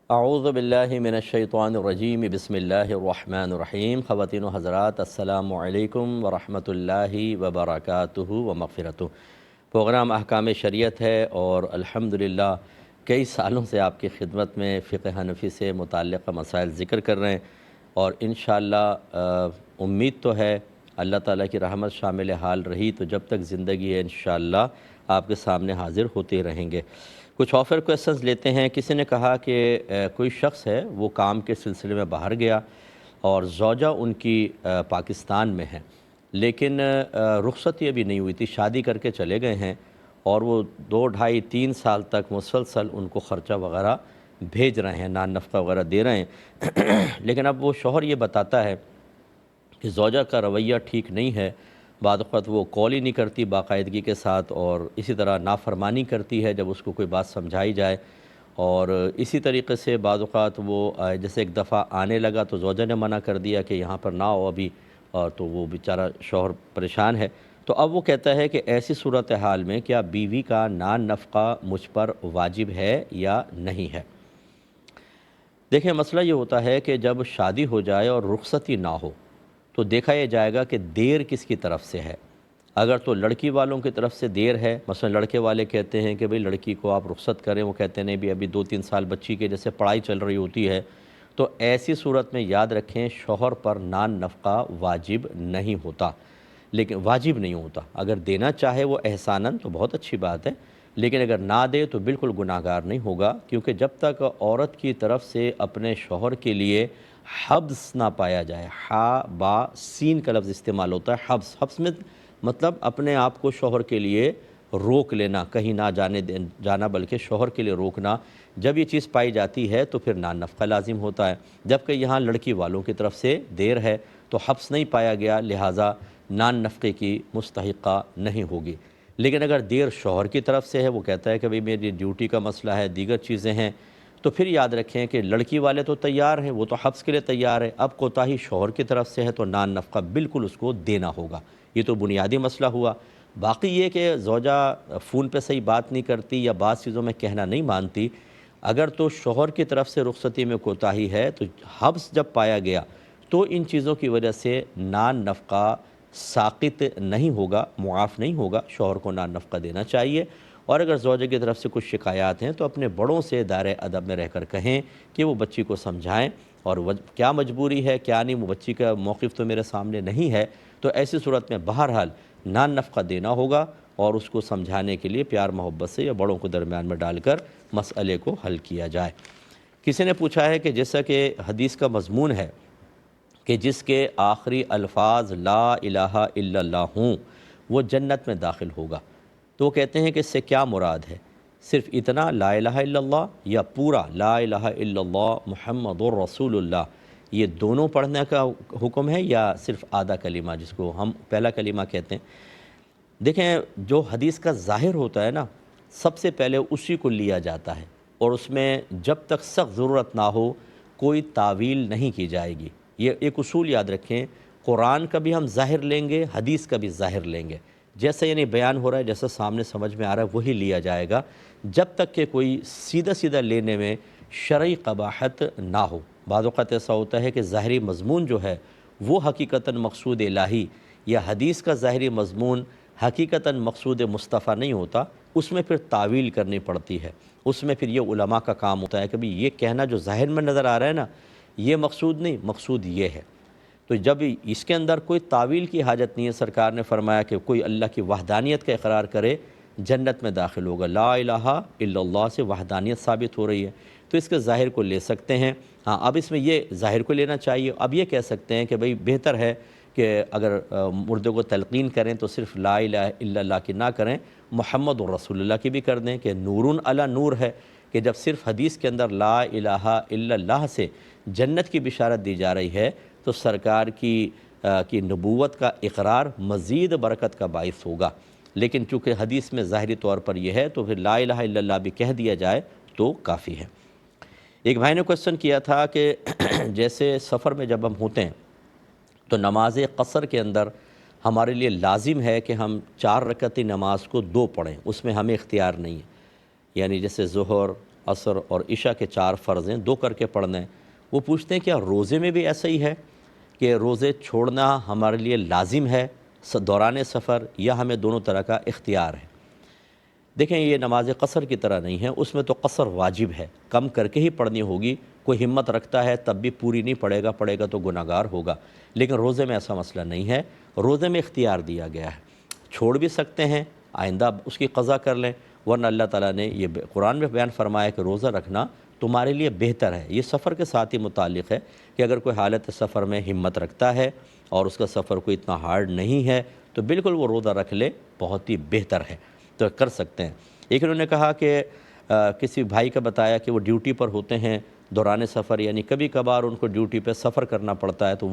اعوذ باللہ من الشیطان الرجیم بسم اللہ الرحمن الرحیم۔ خواتین و حضرات، السلام علیکم ورحمۃ اللہ وبرکاتہ و مغفرتہ۔ پروگرام احکام شریعت ہے اور الحمدللہ کئی سالوں سے آپ کی خدمت میں فقہ حنفی سے متعلقہ مسائل ذکر کر رہے ہیں، اور انشاءاللہ امید تو ہے اللہ تعالیٰ کی رحمت شامل حال رہی تو جب تک زندگی ہے انشاءاللہ آپ کے سامنے حاضر ہوتے رہیں گے۔ کچھ آفر کویسچنز لیتے ہیں۔ کسی نے کہا کہ کوئی شخص ہے وہ کام کے سلسلے میں باہر گیا اور زوجہ ان کی پاکستان میں ہے، لیکن رخصتی ابھی نہیں ہوئی تھی، شادی کر کے چلے گئے ہیں اور وہ 2 ڈھائی 3 سال تک مسلسل ان کو خرچہ وغیرہ بھیج رہے ہیں، نان نفقہ وغیرہ دے رہے ہیں لیکن اب وہ شوہر یہ بتاتا ہے کہ زوجہ کا رویہ ٹھیک نہیں ہے، بعض اوقات وہ کال ہی نہیں کرتی باقاعدگی کے ساتھ، اور اسی طرح نافرمانی کرتی ہے جب اس کو کوئی بات سمجھائی جائے، اور اسی طریقے سے بعض اوقات وہ جیسے ایک دفعہ آنے لگا تو زوجہ نے منع کر دیا کہ یہاں پر نہ ہو ابھی، اور تو وہ بیچارہ شوہر پریشان ہے۔ تو اب وہ کہتا ہے کہ ایسی صورتحال میں کیا بیوی کا نان نفقہ مجھ پر واجب ہے یا نہیں ہے؟ دیکھیں، مسئلہ یہ ہوتا ہے کہ جب شادی ہو جائے اور رخصتی نہ ہو تو دیکھا یہ جائے گا کہ دیر کس کی طرف سے ہے۔ اگر تو لڑکی والوں کی طرف سے دیر ہے، مثلا لڑکے والے کہتے ہیں کہ بھئی لڑکی کو آپ رخصت کریں، وہ کہتے ہیں نہیں بھی ابھی 2 3 سال بچی کے جیسے پڑھائی چل رہی ہوتی ہے، تو ایسی صورت میں یاد رکھیں شوہر پر نان نفقہ واجب نہیں ہوتا، لیکن واجب نہیں ہوتا۔ اگر دینا چاہے وہ احساناً تو بہت اچھی بات ہے، لیکن اگر نہ دے تو بالکل گناہگار نہیں ہوگا، کیونکہ جب تک عورت کی طرف سے اپنے شوہر کے لیے حبس نہ پایا جائے، ہا با سین کا لفظ استعمال ہوتا ہے، حبس۔ حبس میں مطلب اپنے آپ کو شوہر کے لیے روک لینا، کہیں نہ جانا بلکہ شوہر کے لیے روکنا، جب یہ چیز پائی جاتی ہے تو پھر نان نفقہ لازم ہوتا ہے۔ جبکہ یہاں لڑکی والوں کی طرف سے دیر ہے تو حبس نہیں پایا گیا، لہٰذا نان نفقے کی مستحقہ نہیں ہوگی۔ لیکن اگر دیر شوہر کی طرف سے ہے، وہ کہتا ہے کہ بھئی میری ڈیوٹی کا مسئلہ ہے، دیگر چیزیں ہیں، تو پھر یاد رکھیں کہ لڑکی والے تو تیار ہیں، وہ تو حبس کے لیے تیار ہے، اب کوتاہی شوہر کی طرف سے ہے تو نان نفقہ بالکل اس کو دینا ہوگا۔ یہ تو بنیادی مسئلہ ہوا۔ باقی یہ کہ زوجہ فون پہ صحیح بات نہیں کرتی یا بعض چیزوں میں کہنا نہیں مانتی، اگر تو شوہر کی طرف سے رخصتی میں کوتاہی ہے تو حبس جب پایا گیا تو ان چیزوں کی وجہ سے نان نفقہ ساقط نہیں ہوگا، معاف نہیں ہوگا، شوہر کو نان نفقہ دینا چاہیے۔ اور اگر زوجہ کی طرف سے کچھ شکایات ہیں تو اپنے بڑوں سے دائرہ ادب میں رہ کر کہیں کہ وہ بچی کو سمجھائیں، اور کیا مجبوری ہے کیا نہیں، وہ بچی کا موقف تو میرے سامنے نہیں ہے، تو ایسی صورت میں بہرحال نان نفقہ دینا ہوگا، اور اس کو سمجھانے کے لیے پیار محبت سے یا بڑوں کو درمیان میں ڈال کر مسئلے کو حل کیا جائے۔ کسی نے پوچھا ہے کہ جیسا کہ حدیث کا مضمون ہے کہ جس کے آخری الفاظ لا الہ الا اللہ ہوں وہ جنت میں داخل ہوگا، تو وہ کہتے ہیں کہ اس سے کیا مراد ہے؟ صرف اتنا لا الہ الا اللہ یا پورا لا الہ الا اللہ محمد الرسول اللہ، یہ دونوں پڑھنے کا حکم ہے یا صرف آدھا کلمہ جس کو ہم پہلا کلمہ کہتے ہیں؟ دیکھیں، جو حدیث کا ظاہر ہوتا ہے نا، سب سے پہلے اسی کو لیا جاتا ہے، اور اس میں جب تک سخت ضرورت نہ ہو کوئی تعویل نہیں کی جائے گی۔ یہ ایک اصول یاد رکھیں، قرآن کا بھی ہم ظاہر لیں گے، حدیث کا بھی ظاہر لیں گے، جیسا یعنی بیان ہو رہا ہے، جیسا سامنے سمجھ میں آ رہا ہے وہی لیا جائے گا، جب تک کہ کوئی سیدھا سیدھا لینے میں شرعی قباحت نہ ہو۔ بعض اوقات ایسا ہوتا ہے کہ ظاہری مضمون جو ہے وہ حقیقتاً مقصود الہی یا حدیث کا ظاہری مضمون حقیقتاً مقصود مصطفیٰ نہیں ہوتا، اس میں پھر تعویل کرنی پڑتی ہے، اس میں پھر یہ علماء کا کام ہوتا ہے کہ بھی یہ کہنا جو ظاہر میں نظر آ رہا ہے نا، یہ مقصود نہیں، مقصود یہ ہے۔ تو جب اس کے اندر کوئی تعویل کی حاجت نہیں ہے، سرکار نے فرمایا کہ کوئی اللہ کی وحدانیت کا اقرار کرے جنت میں داخل ہوگا، لا الہ الا اللہ سے وحدانیت ثابت ہو رہی ہے، تو اس کے ظاہر کو لے سکتے ہیں۔ ہاں، اب اس میں یہ ظاہر کو لینا چاہیے، اب یہ کہہ سکتے ہیں کہ بھئی بہتر ہے کہ اگر مردے کو تلقین کریں تو صرف لا الہ الا اللہ کی نہ کریں، محمد الرسول اللہ کی بھی کر دیں کہ نورن علی نور ہے، کہ جب صرف حدیث کے اندر لا الہ الا اللہ سے جنت کی بشارت دی جا رہی ہے تو سرکار کی نبوت کا اقرار مزید برکت کا باعث ہوگا، لیکن چونکہ حدیث میں ظاہری طور پر یہ ہے تو پھر لا الہ الا اللہ بھی کہہ دیا جائے تو کافی ہے۔ ایک بھائی نے کویسچن کیا تھا کہ جیسے سفر میں جب ہم ہوتے ہیں تو نماز قصر کے اندر ہمارے لیے لازم ہے کہ ہم 4 رکعتی نماز کو 2 پڑھیں، اس میں ہمیں اختیار نہیں ہے، یعنی جیسے ظہر، عصر اور عشاء کے 4 فرض ہیں، 2 کر کے پڑھنا ہے۔ وہ پوچھتے ہیں کیا روزے میں بھی ایسا ہی ہے کہ روزے چھوڑنا ہمارے لیے لازم ہے دوران سفر، یا ہمیں دونوں طرح کا اختیار ہے؟ دیکھیں یہ نماز قصر کی طرح نہیں ہے، اس میں تو قصر واجب ہے، کم کر کے ہی پڑھنی ہوگی۔ کوئی ہمت رکھتا ہے تب بھی پوری نہیں پڑھے گا تو گناہگار ہوگا، لیکن روزے میں ایسا مسئلہ نہیں ہے۔ روزے میں اختیار دیا گیا ہے، چھوڑ بھی سکتے ہیں، آئندہ اس کی قضا کر لیں، ورنہ اللہ تعالیٰ نے یہ قرآن میں بیان فرمایا کہ روزہ رکھنا تمہارے لیے بہتر ہے۔ یہ سفر کے ساتھ ہی متعلق ہے کہ اگر کوئی حالت سفر میں ہمت رکھتا ہے اور اس کا سفر کوئی اتنا ہارڈ نہیں ہے تو بالکل وہ روزہ رکھ لے، بہت ہی بہتر ہے، تو کر سکتے ہیں۔ ایک انہوں نے کہا کہ کسی بھائی کا بتایا کہ وہ ڈیوٹی پر ہوتے ہیں دوران سفر، یعنی کبھی کبھار ان کو ڈیوٹی پہ سفر کرنا پڑتا ہے، تو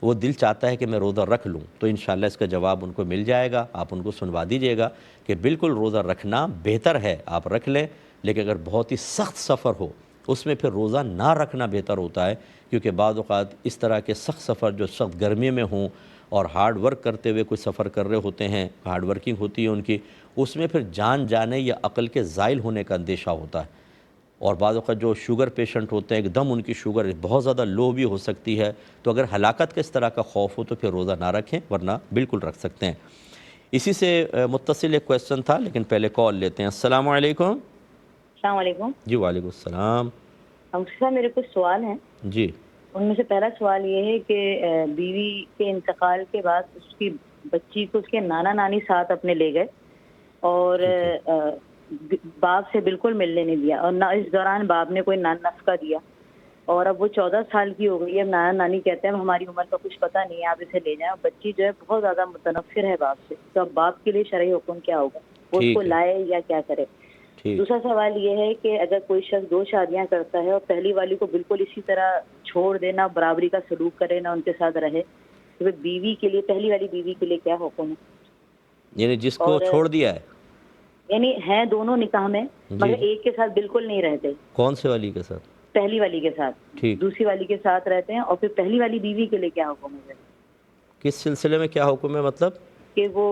وہ دل چاہتا ہے کہ میں روزہ رکھ لوں، تو انشاءاللہ اس کا جواب ان کو مل جائے گا، آپ ان کو سنوا دیجئے گا کہ بالکل روزہ رکھنا بہتر ہے، آپ رکھ لیں، لیکن اگر بہت ہی سخت سفر ہو اس میں پھر روزہ نہ رکھنا بہتر ہوتا ہے، کیونکہ بعض اوقات اس طرح کے سخت سفر جو سخت گرمی میں ہوں اور ہارڈ ورک کرتے ہوئے کوئی سفر کر رہے ہوتے ہیں، ہارڈ ورکنگ ہوتی ہے ان کی، اس میں پھر جان جانے یا عقل کے زائل ہونے کا اندیشہ ہوتا ہے، اور بعض اوقات جو شوگر پیشنٹ ہوتے ہیں ایک دم ان کی شوگر بہت زیادہ لو بھی ہو سکتی ہے، تو اگر ہلاکت کے اس طرح کا خوف ہو تو پھر روزہ نہ رکھیں، ورنہ بالکل رکھ سکتے ہیں۔ اسی سے متصل ایک کویسچن تھا، لیکن پہلے کال لیتے ہیں۔ السلام علیکم۔ السلام علیکم جی وعلیکم السلام۔ صاحب میرے کچھ سوال ہیں، جی ان میں سے پہلا سوال یہ ہے کہ بیوی کے انتقال کے بعد اس کی بچی کو اس کے نانا نانی ساتھ اپنے لے گئے اور باپ سے بالکل ملنے نہیں دیا، اور نہ اس دوران باپ نے کوئی نفقہ دیا، اور اب وہ 14 سال کی ہو گئی ہے۔ اب نانا نانی کہتے ہیں ہماری عمر کا کچھ پتہ نہیں ہے، آپ اسے لے جائیں، اور بچی جو ہے بہت زیادہ متنفر ہے باپ سے، تو اب باپ کے لیے شرعی حکم کیا ہوگا؟ وہ اس کو لائے یا کیا کرے؟ دوسرا سوال یہ ہے کہ اگر کوئی شخص 2 شادیاں کرتا ہے اور پہلی والی کو بالکل اسی طرح چھوڑ دینا، برابری کا سلوک کرے، نہ ان کے ساتھ رہے، تو بیوی کے لیے، پہلی والی بیوی کے لیے کیا حکم ہے؟ یعنی جس کو چھوڑ دیا ہے، یعنی ہیں دونوں نکاح میں مگر ایک کے ساتھ بالکل نہیں رہتے۔ کون سے والی کے ساتھ؟ پہلی والی کے ساتھ، دوسری والی کے ساتھ رہتے ہیں، اور پھر پہلی والی بیوی کے لیے کیا حکم ہے؟ کس سلسلے میں کیا حکم ہے؟ مطلب کہ وہ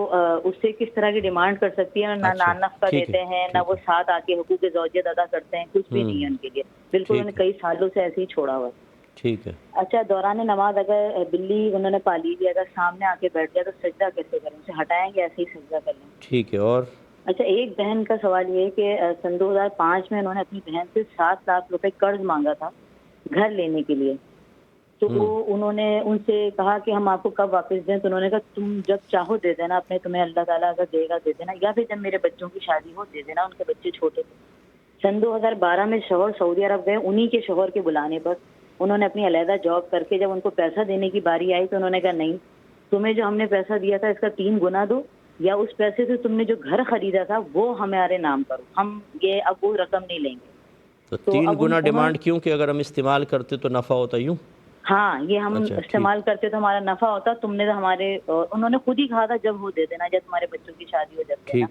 اس سے کس طرح کی ڈیمانڈ کر سکتی ہے، نہ نان نفقہ دیتے ہیں، نہ وہ ساتھ آ کے حقوق زوجیت ادا کرتے ہیں، کچھ بھی نہیں ہے ان کے لیے، بالکل انہوں نے کئی سالوں سے ایسے ہی چھوڑا ہوا ہے۔ ٹھیک ہے۔ اچھا، دوران نماز اگر بلی انہوں نے پالی لی، اگر سامنے آ کے بیٹھ جائے تو سجدہ کیسے کریں؟ اسے ہٹائیں گے ایسے ہی سجدہ کر لیں؟ ٹھیک ہے۔ اور اچھا، ایک بہن کا سوال یہ ہے کہ سن 2005 میں انہوں نے اپنی بہن سے 7 لاکھ روپے قرض مانگا تھا گھر لینے کے لیے، تو انہوں نے ان سے کہا کہ ہم آپ کو کب واپس دیں، تو انہوں نے کہا تم جب چاہو دے دینا، اپنے تمہیں اللہ تعالیٰ اگر دے گا دے دینا، یا پھر جب میرے بچوں کی شادی ہو دے دینا، ان کے بچے چھوٹے تھے۔ سن 2012 میں شوہر سعودی عرب گئے، انہی کے شوہر کے بلانے پر انہوں نے اپنی علیحدہ جاب کر کے جب ان کو پیسہ دینے کی باری آئی تو انہوں نے کہا نہیں، تمہیں جو ہم نے پیسہ دیا تھا اس کا 3 گنا دو، یا اس پیسے سے تم نے جو گھر خریدا تھا وہ ہمارے نام کرو، ہم یہ اب وہ رقم نہیں لیں گے۔ تو 3 گنا ڈیمانڈ کیوں کہ اگر ہم استعمال کرتے تو نفع ہوتا؟ یوں؟ ہاں، یہ ہم استعمال کرتے تو ہمارا نفع ہوتا، تم نے تو ہمارے، انہوں نے خود ہی کہا تھا جب ہو دے دینا، جب تمہارے بچوں کی شادی ہو جب دینا۔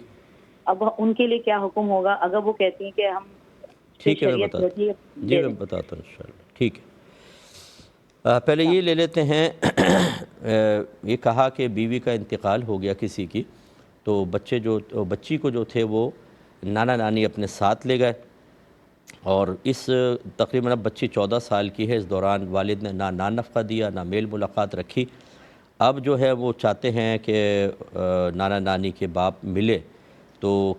اب ان کے لیے کیا حکم ہوگا اگر وہ کہتی ہیں کہ ہم ٹھیک ہے، میں بتاتا ہوں انشاءاللہ۔ ٹھیک ہے، پہلے یہ لے لیتے ہیں، یہ کہا کہ بیوی کا انتقال ہو گیا کسی کی، تو بچی کو جو تھے وہ نانا نانی اپنے ساتھ لے گئے، اور اس تقریباً اب بچی 14 سال کی ہے، اس دوران والد نے نہ نان نفقہ دیا نہ میل ملاقات رکھی۔ اب جو ہے وہ چاہتے ہیں کہ نانا نانی کے باپ ملے، تو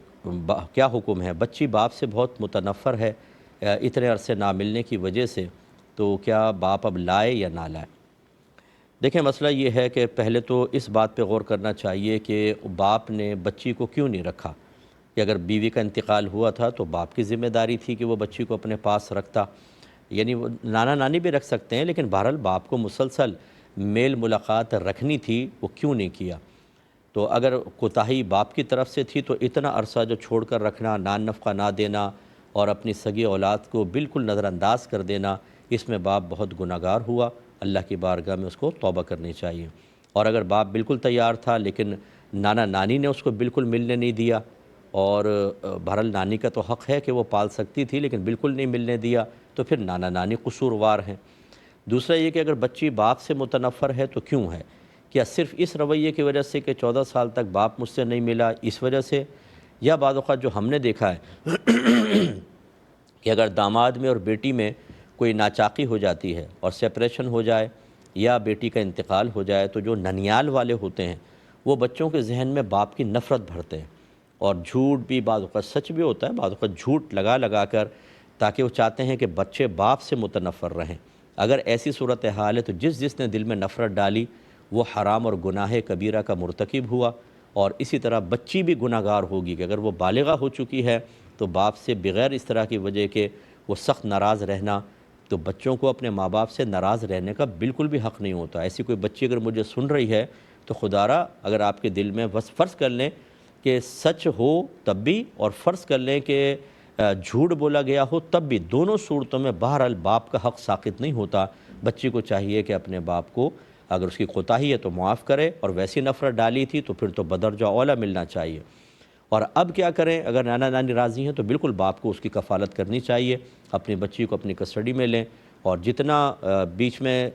کیا حکم ہے؟ بچی باپ سے بہت متنفر ہے اتنے عرصے نہ ملنے کی وجہ سے، تو کیا باپ اب لائے یا نہ لائے؟ دیکھیں مسئلہ یہ ہے کہ پہلے تو اس بات پہ غور کرنا چاہیے کہ باپ نے بچی کو کیوں نہیں رکھا، کہ اگر بیوی کا انتقال ہوا تھا تو باپ کی ذمہ داری تھی کہ وہ بچی کو اپنے پاس رکھتا، یعنی وہ نانا نانی بھی رکھ سکتے ہیں، لیکن بہرحال باپ کو مسلسل میل ملاقات رکھنی تھی، وہ کیوں نہیں کیا؟ تو اگر کوتاہی باپ کی طرف سے تھی تو اتنا عرصہ جو چھوڑ کر رکھنا، نان نفقہ نہ دینا اور اپنی سگی اولاد کو بالکل نظر انداز کر دینا، اس میں باپ بہت گناہگار ہوا، اللہ کی بارگاہ میں اس کو توبہ کرنی چاہیے۔ اور اگر باپ بالکل تیار تھا لیکن نانا نانی نے اس کو بالکل ملنے نہیں دیا، اور بہرحال نانی کا تو حق ہے کہ وہ پال سکتی تھی لیکن بالکل نہیں ملنے دیا، تو پھر نانا نانی قصوروار ہیں۔ دوسرا یہ کہ اگر بچی باپ سے متنفر ہے تو کیوں ہے؟ کیا صرف اس رویے کی وجہ سے کہ 14 سال تک باپ مجھ سے نہیں ملا اس وجہ سے، یا بعض اوقات جو ہم نے دیکھا ہے کہ اگر داماد میں اور بیٹی میں کوئی ناچاقی ہو جاتی ہے اور سپریشن ہو جائے یا بیٹی کا انتقال ہو جائے تو جو ننیال والے ہوتے ہیں وہ بچوں کے ذہن میں باپ کی نفرت بھرتے ہیں، اور جھوٹ بھی بعض اوقات سچ بھی ہوتا ہے، بعض اوقات جھوٹ لگا لگا کر، تاکہ وہ چاہتے ہیں کہ بچے باپ سے متنفر رہیں۔ اگر ایسی صورتحال ہے تو جس نے دل میں نفرت ڈالی وہ حرام اور گناہ کبیرہ کا مرتکب ہوا، اور اسی طرح بچی بھی گناہ گار ہوگی کہ اگر وہ بالغہ ہو چکی ہے تو باپ سے بغیر اس طرح کی وجہ کے وہ سخت ناراض رہنا، تو بچوں کو اپنے ماں باپ سے ناراض رہنے کا بالکل بھی حق نہیں ہوتا۔ ایسی کوئی بچی اگر مجھے سن رہی ہے تو خدا را اگر آپ کے دل میں بس فرض کر لیں کہ سچ ہو تب بھی، اور فرض کر لیں کہ جھوٹ بولا گیا ہو تب بھی، دونوں صورتوں میں بہرحال باپ کا حق ساقط نہیں ہوتا۔ بچی کو چاہیے کہ اپنے باپ کو اگر اس کی کوتاہی ہے تو معاف کرے، اور ویسی نفرت ڈالی تھی تو پھر تو بدرجہ اولیٰ ملنا چاہیے۔ اور اب کیا کریں؟ اگر نانا نانی راضی ہیں تو بالکل باپ کو اس کی کفالت کرنی چاہیے، اپنی بچی کو اپنی کسٹڈی میں لیں، اور جتنا بیچ میں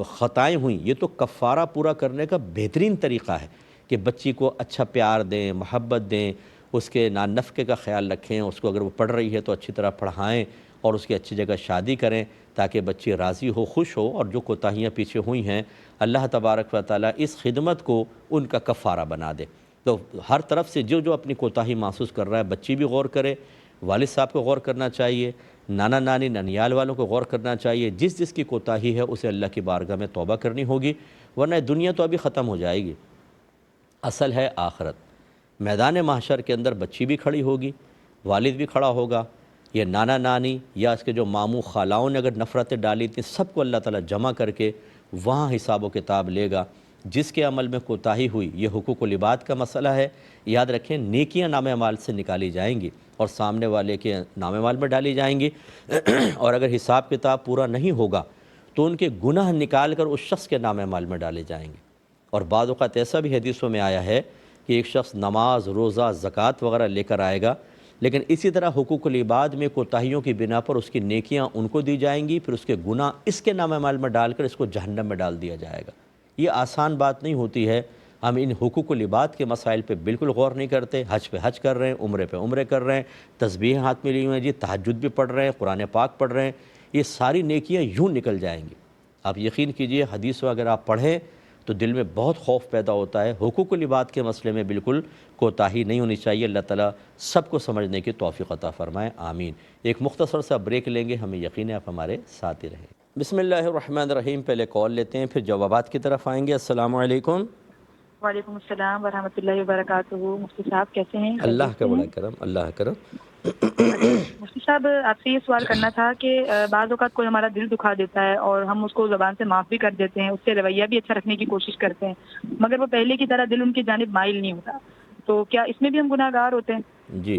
خطائیں ہوئیں یہ تو کفارہ پورا کرنے کا بہترین طریقہ ہے کہ بچی کو اچھا پیار دیں، محبت دیں، اس کے نان نفقے کا خیال رکھیں، اس کو اگر وہ پڑھ رہی ہے تو اچھی طرح پڑھائیں اور اس کی اچھی جگہ شادی کریں تاکہ بچی راضی ہو، خوش ہو، اور جو کوتاہیاں پیچھے ہوئی ہیں اللہ تبارک و تعالیٰ اس خدمت کو ان کا کفارہ بنا دے۔ تو ہر طرف سے جو اپنی کوتاہی محسوس کر رہا ہے بچی بھی غور کرے، والد صاحب کو غور کرنا چاہیے، نانا نانی ننیال والوں کو غور کرنا چاہیے، جس کی کوتاہی ہے اسے اللہ کی بارگاہ میں توبہ کرنی ہوگی، ورنہ دنیا تو ابھی ختم ہو جائے گی، اصل ہے آخرت۔ میدان محشر کے اندر بچی بھی کھڑی ہوگی، والد بھی کھڑا ہوگا، یہ نانا نانی یا اس کے جو ماموں خالاؤں نے اگر نفرتیں ڈالی تھیں سب کو اللہ تعالیٰ جمع کر کے وہاں حساب و کتاب لے گا۔ جس کے عمل میں کوتاہی ہوئی، یہ حقوق و لباد کا مسئلہ ہے، یاد رکھیں نیکیاں نام اعمال سے نکالی جائیں گی اور سامنے والے کے نام اعمال میں ڈالی جائیں گی اور اگر حساب کتاب پورا نہیں ہوگا تو ان کے گناہ نکال کر اس شخص کے نام اعمال میں ڈالے جائیں گے۔ اور بعض اوقات ایسا بھی حدیثوں میں آیا ہے کہ ایک شخص نماز، روزہ، زکوٰۃ وغیرہ لے کر آئے گا، لیکن اسی طرح حقوق العباد میں کوتاہیوں کی بنا پر اس کی نیکیاں ان کو دی جائیں گی، پھر اس کے گناہ اس کے نام اعمال میں ڈال کر اس کو جہنم میں ڈال دیا جائے گا۔ یہ آسان بات نہیں ہوتی ہے، ہم ان حقوق العباد کے مسائل پہ بالکل غور نہیں کرتے، حج پہ حج کر رہے ہیں، عمرے پہ عمرے کر رہے ہیں، تسبیح ہاتھ میں لی ہوئے ہیں، جی تہجد بھی پڑھ رہے ہیں، قرآن پاک پڑھ رہے ہیں، یہ ساری نیکیاں یوں نکل جائیں گی۔ آپ یقین کیجئے حدیث اگر آپ پڑھیں تو دل میں بہت خوف پیدا ہوتا ہے۔ حقوق العباد کے مسئلے میں بالکل کوتاہی نہیں ہونی چاہیے۔ اللہ تعالیٰ سب کو سمجھنے کی توفیق عطا فرمائے، آمین۔ ایک مختصر سا بریک لیں گے، ہمیں یقین ہے آپ ہمارے ساتھ ہی رہیں۔ بسم اللہ الرحمن الرحیم، پہلے کال لیتے ہیں پھر جوابات کی طرف آئیں گے۔ السلام علیکم۔ وعلیکم السلام ورحمۃ اللہ وبرکاتہ۔ مفتی صاحب کیسے ہیں؟ اللہ خیریت کا سے بڑا ہیں؟ کرم، اللہ کا کرم۔ اچھا مفتی صاحب، آپ سے یہ سوال کرنا تھا کہ بعض اوقات کوئی ہمارا دل دکھا دیتا ہے اور ہم اس کو زبان سے معاف بھی کر دیتے ہیں، اس سے رویہ بھی اچھا رکھنے کی کوشش کرتے ہیں، مگر وہ پہلے کی طرح دل ان کی جانب مائل نہیں ہوتا، تو کیا اس میں بھی ہم گناہ گار ہوتے ہیں؟ جی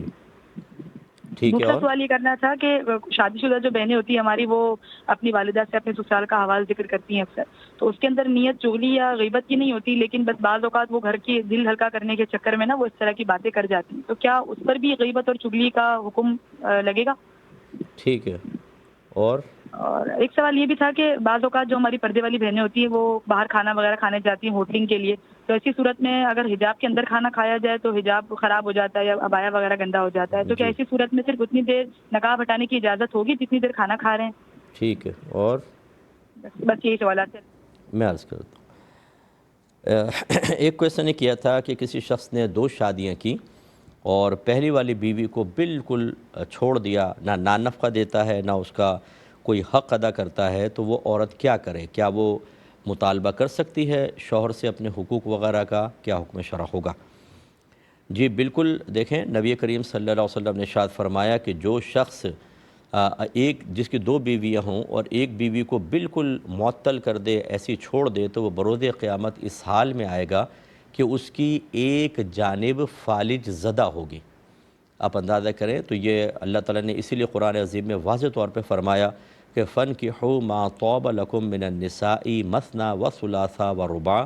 ٹھیک ہے۔ دوسرا اور سوال یہ کرنا تھا کہ شادی شدہ جو بہنیں ہوتی ہیں ہماری، وہ اپنی والدہ سے اپنے سسرال کا حوال ذکر کرتی ہیں اکثر، تو اس کے اندر نیت چغلی یا غیبت کی نہیں ہوتی، لیکن بس بعض اوقات وہ گھر کی دل ہلکا کرنے کے چکر میں نا وہ اس طرح کی باتیں کر جاتی ہیں، تو کیا اس پر بھی غیبت اور چغلی کا حکم لگے گا؟ ٹھیک ہے۔ اور اور ایک سوال یہ بھی تھا کہ بعض اوقات جو ہماری پردے والی بہنیں ہوتی ہیں وہ باہر کھانا وغیرہ کھانے جاتی ہیں ہوٹلنگ کے لیے، تو ایسی صورت میں اگر حجاب کے اندر کھانا کھایا جائے تو حجاب خراب ہو جاتا ہے یا عبایا وغیرہ گندا ہو جاتا ہے، تو کیا جی ایسی صورت میں صرف اتنی دیر نقاب ہٹانے کی اجازت ہوگی جتنی دیر کھانا کھا رہے ہیں؟ ٹھیک ہے۔ اور بس یہی سوالات ہیں۔ میں عرض کرتا ہوں، ایک کویسچن نے کیا تھا کہ کسی شخص نے 2 شادیاں کی اور پہلی والی بیوی کو بالکل چھوڑ دیا، نہ نان نفقہ دیتا ہے نہ اس کا کوئی حق ادا کرتا ہے، تو وہ عورت کیا کرے؟ کیا وہ مطالبہ کر سکتی ہے شوہر سے اپنے حقوق وغیرہ کا؟ کیا حکم شرع ہوگا؟ جی بالکل، دیکھیں نبی کریم صلی اللہ علیہ وسلم نے ارشاد فرمایا کہ جو شخص ایک جس کی 2 بیویاں ہوں اور ایک بیوی کو بالکل معطل کر دے، ایسی چھوڑ دے، تو وہ بروز قیامت اس حال میں آئے گا کہ اس کی ایک جانب فالج زدہ ہوگی۔ آپ اندازہ کریں تو یہ اللہ تعالیٰ نے اسی لیے قرآن عظیم میں واضح طور پہ فرمایا کہ فَانْكِحُوا مَا طَابَ لَكُم مِّنَ النِّسَاءِ مَثْنَىٰ وَثُلَاثَ وَرُبَاعَ،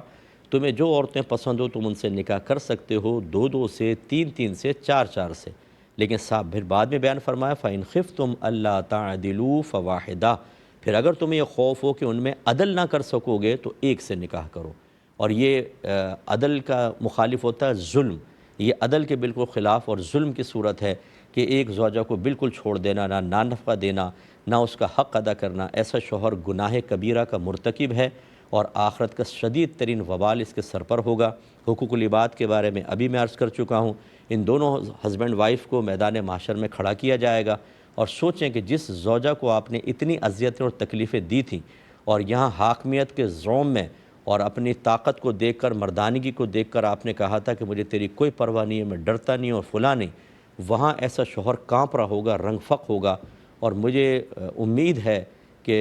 تمہیں جو عورتیں پسند ہو تم ان سے نکاح کر سکتے ہو، 2 سے، 3 سے، 4 سے، لیکن صاحب پھر بعد میں بیان فرمایا فَإِنْ خِفْتُمْ أَلَّا تَعْدِلُوا فَوَاحِدَةً، پھر اگر تمہیں یہ خوف ہو کہ ان میں عدل نہ کر سکو گے تو ایک سے نکاح کرو۔ اور یہ عدل کا مخالف ہوتا ہے ظلم، یہ عدل کے بالکل خلاف اور ظلم کی صورت ہے کہ ایک زوجہ کو بالکل چھوڑ دینا، نہ نفقہ دینا، نہ اس کا حق ادا کرنا، ایسا شوہر گناہ کبیرہ کا مرتکب ہے اور آخرت کا شدید ترین وبال اس کے سر پر ہوگا۔ حقوق العباد کے بارے میں ابھی میں عرض کر چکا ہوں، ان دونوں ہسبینڈ وائف کو میدان محشر میں کھڑا کیا جائے گا، اور سوچیں کہ جس زوجہ کو آپ نے اتنی اذیتیں اور تکلیفیں دی تھیں، اور یہاں حاکمیت کے زوم میں اور اپنی طاقت کو دیکھ کر، مردانگی کو دیکھ کر آپ نے کہا تھا کہ مجھے تیری کوئی پرواہ نہیں ہے، میں ڈرتا نہیں اور فلاں نہیں، وہاں ایسا شوہر کانپ رہا ہوگا، رنگ فق ہوگا۔ اور مجھے امید ہے کہ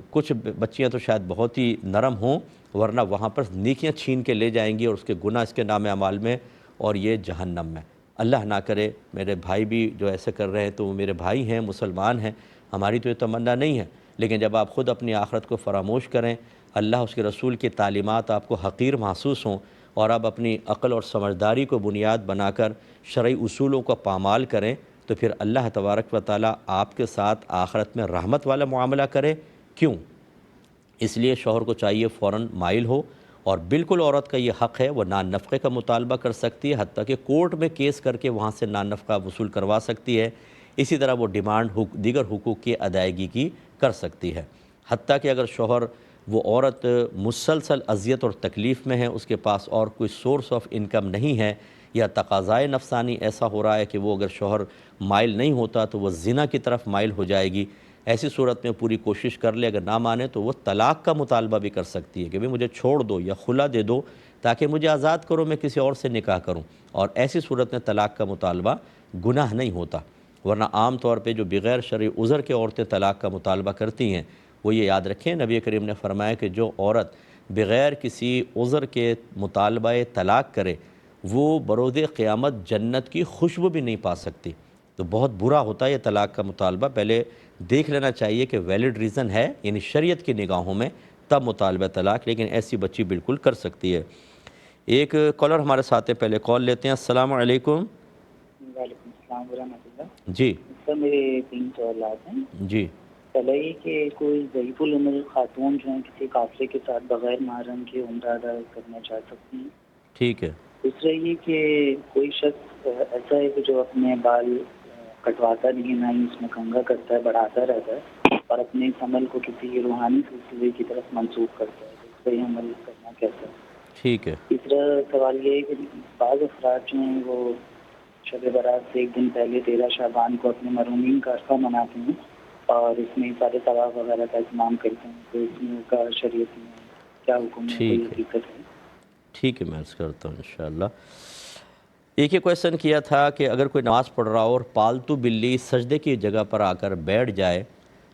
کچھ بچیاں تو شاید بہت ہی نرم ہوں، ورنہ وہاں پر نیکیاں چھین کے لے جائیں گی اور اس کے گناہ اس کے نام اعمال میں، اور یہ جہنم میں۔ اللہ نہ کرے میرے بھائی بھی جو ایسے کر رہے ہیں تو وہ میرے بھائی ہیں، مسلمان ہیں، ہماری تو یہ تمنا نہیں ہے، لیکن جب آپ خود اپنی آخرت کو فراموش کریں، اللہ اس کے رسول کی تعلیمات آپ کو حقیر محسوس ہوں، اور آپ اپنی عقل اور سمجھداری کو بنیاد بنا کر شرعی اصولوں کا پامال کریں، تو پھر اللہ تبارک و تعالیٰ آپ کے ساتھ آخرت میں رحمت والا معاملہ کرے۔ کیوں؟ اس لیے شوہر کو چاہیے فوراً مائل ہو، اور بالکل عورت کا یہ حق ہے، وہ نان نفقے کا مطالبہ کر سکتی ہے، حتیٰ کہ کورٹ میں کیس کر کے وہاں سے نان نفقہ وصول کروا سکتی ہے۔ اسی طرح وہ ڈیمانڈ دیگر حقوق کی ادائیگی کی کر سکتی ہے، حتیٰ کہ اگر شوہر وہ عورت مسلسل اذیت اور تکلیف میں ہے، اس کے پاس اور کوئی سورس آف انکم نہیں ہے، یا تقاضائے نفسانی ایسا ہو رہا ہے کہ وہ اگر شوہر مائل نہیں ہوتا تو وہ زنا کی طرف مائل ہو جائے گی، ایسی صورت میں پوری کوشش کر لے، اگر نہ مانے تو وہ طلاق کا مطالبہ بھی کر سکتی ہے کہ بھئی مجھے چھوڑ دو یا خلا دے دو تاکہ مجھے آزاد کرو، میں کسی اور سے نکاح کروں، اور ایسی صورت میں طلاق کا مطالبہ گناہ نہیں ہوتا۔ ورنہ عام طور پہ جو بغیر شرعی عذر کے عورتیں طلاق کا مطالبہ کرتی ہیں، وہ یہ یاد رکھیں، نبی کریم نے فرمایا کہ جو عورت بغیر کسی عذر کے مطالبہ طلاق کرے، وہ بروز قیامت جنت کی خوشبو بھی نہیں پا سکتی۔ تو بہت برا ہوتا ہے یہ طلاق کا مطالبہ، پہلے دیکھ لینا چاہیے کہ ویلڈ ریزن ہے، یعنی شریعت کی نگاہوں میں، تب مطالبہ طلاق، لیکن ایسی بچی بالکل کر سکتی ہے۔ ایک کالر ہمارے ساتھ ہیں، پہلے کال لیتے ہیں۔ السلام علیکم۔ وعلیکم السلام ورحمۃ اللہ۔ جی سر میرے 3 سوالات ہیں۔ جی پہلا یہ کہ کوئی ضعیف العمر خاتون جو ہیں کسی قافلے کے ساتھ بغیر محرم کے عمرہ ادا کرنا چاہ سکتی ہیں۔ ٹھیک ہے۔ دوسرا یہ کہ کوئی شخص ایسا ہے کہ جو اپنے بال کٹواتا نہیں ہے، نہ ہی اس میں کنگھا کرتا ہے، بڑھاتا رہتا ہے، اور اپنے اس عمل کو کسی روحانی سلسلے کی طرف منسوخ کرتا ہے، تو اس کا یہ عمل کرنا کیسا ہے؟ ٹھیک ہے۔ تیسرا سوال یہ ہے کہ بعض افراد جو ہیں وہ شب برات سے 1 دن پہلے 13 شعبان کو اپنے مرحومین کا عرفہ مناتے ہیں، اور اس میں سارے طواف وغیرہ کا اہتمام کرتے ہیں، تو اس میں کا شریعت میں کیا حکم ہے، کوئی حقیقت ہے؟ ٹھیک ہے، میں عرض کرتا ہوں انشاءاللہ۔ ایک یہ کویشچن کیا تھا کہ اگر کوئی نماز پڑھ رہا ہو اور پالتو بلی سجدے کی جگہ پر آ کر بیٹھ جائے